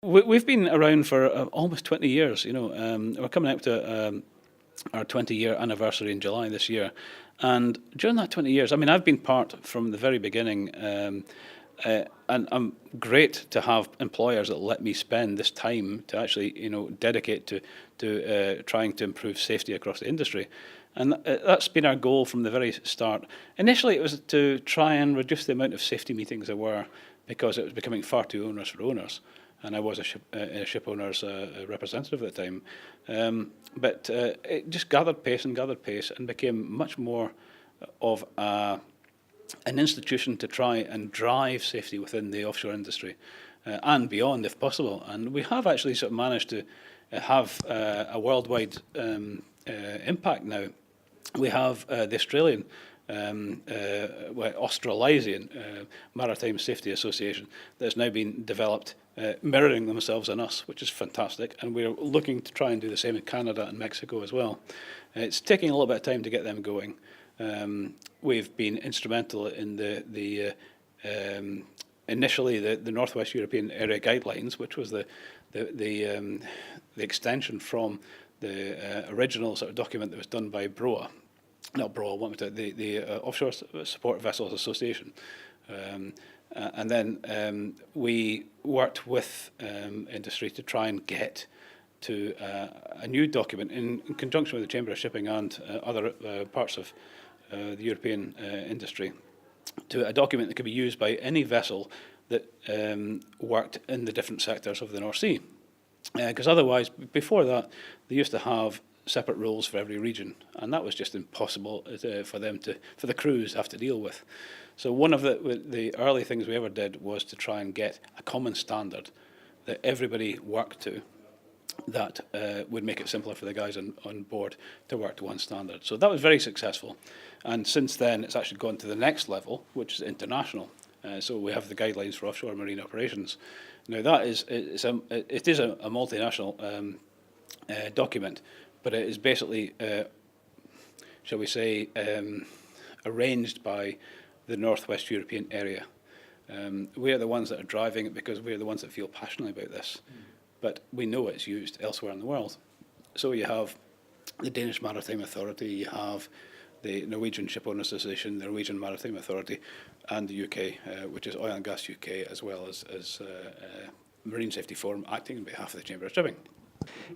We've been around for almost 20 years. We're coming up to our 20-year anniversary in July this year. And during that 20 years, I mean, I've been part from the very beginning, and I'm great to have employers that let me spend this time to actually, dedicate to trying to improve safety across the industry. And that's been our goal from the very start. Initially, it was to try and reduce the amount of safety meetings there were, because it was becoming far too onerous for owners. And I was a ship owner's representative at the time. But it just gathered pace and became much more of an institution to try and drive safety within the offshore industry and beyond, if possible. And we have actually sort of managed to have a worldwide impact now. We have the Australian Australasian Maritime Safety Association that's now been developed, mirroring themselves on us, which is fantastic, and we're looking to try and do the same in Canada and Mexico as well. It's taking a little bit of time to get them going. We've been instrumental in initially the Northwest European Area Guidelines, which was the extension from the original sort of document that was done by BROA. Not BROA, the Offshore Support Vessels Association. And then we worked with industry to try and get to a new document in conjunction with the Chamber of Shipping and other parts of the European industry, to a document that could be used by any vessel that worked in the different sectors of the North Sea. Because otherwise, before that, they used to have separate rules for every region, and that was just impossible for the crews to have to deal with. So one of the early things we ever did was to try and get a common standard that everybody worked to, that would make it simpler for the guys on board to work to one standard. So that was very successful, and since then it's actually gone to the next level, which is international. So we have the guidelines for offshore marine operations. Now that is a multinational document, but it is basically, shall we say, arranged by the Northwest European area. We are the ones that are driving it because we are the ones that feel passionately about this. But we know it's used elsewhere in the world. So you have the Danish Maritime Authority, you have the Norwegian Ship Owners Association, the Norwegian Maritime Authority, and the UK, which is Oil and Gas UK, as well as Marine Safety Forum, acting on behalf of the Chamber of Shipping.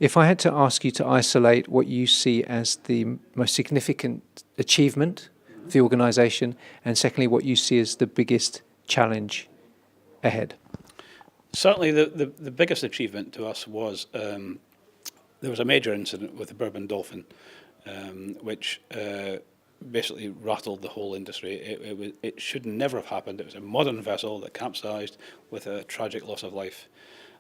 If I had to ask you to isolate what you see as the most significant achievement of the organisation, and secondly, what you see as the biggest challenge ahead. Certainly the biggest achievement to us was there was a major incident with the Bourbon Dolphin, which basically rattled the whole industry. It should never have happened. It was a modern vessel that capsized with a tragic loss of life.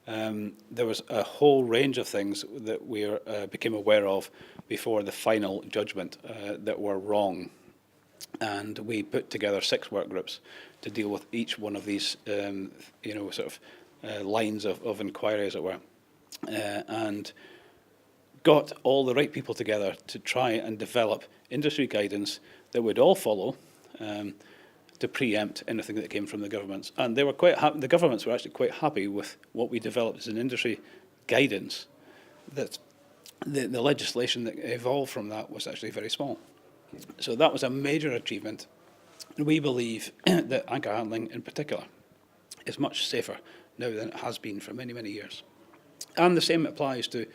There was a whole range of things that we became aware of before the final judgment that were wrong. And we put together 6 work groups to deal with each one of these, lines of inquiry, as it were, and got all the right people together to try and develop industry guidance that would all follow, to preempt anything that came from the governments. And they were quite the governments were actually quite happy with what we developed as an industry guidance. That the legislation that evolved from that was actually very small. So that was a major achievement. We believe that anchor handling in particular is much safer now than it has been for many, many years. And the same applies to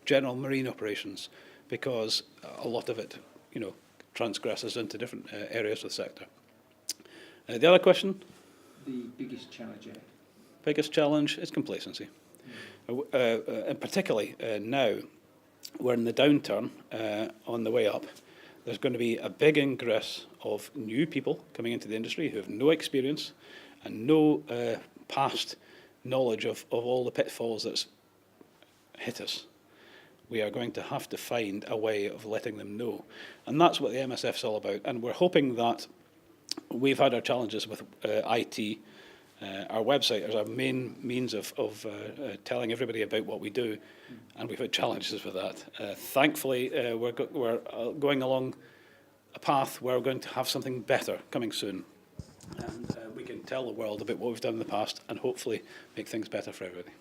general marine operations, because a lot of it, transgresses into different areas of the sector. The other question? The biggest challenge ahead. Biggest challenge is complacency. And particularly now, we're in the downturn on the way up. There's going to be a big ingress of new people coming into the industry who have no experience and no past knowledge of all the pitfalls that's hit us. We are going to have to find a way of letting them know. And that's what the MSF's all about. And we're hoping that we've had our challenges with IT. Our website is our main means of telling everybody about what we do, and we've had challenges with that. Thankfully, we're going along a path where we're going to have something better coming soon, and we can tell the world about what we've done in the past and hopefully make things better for everybody.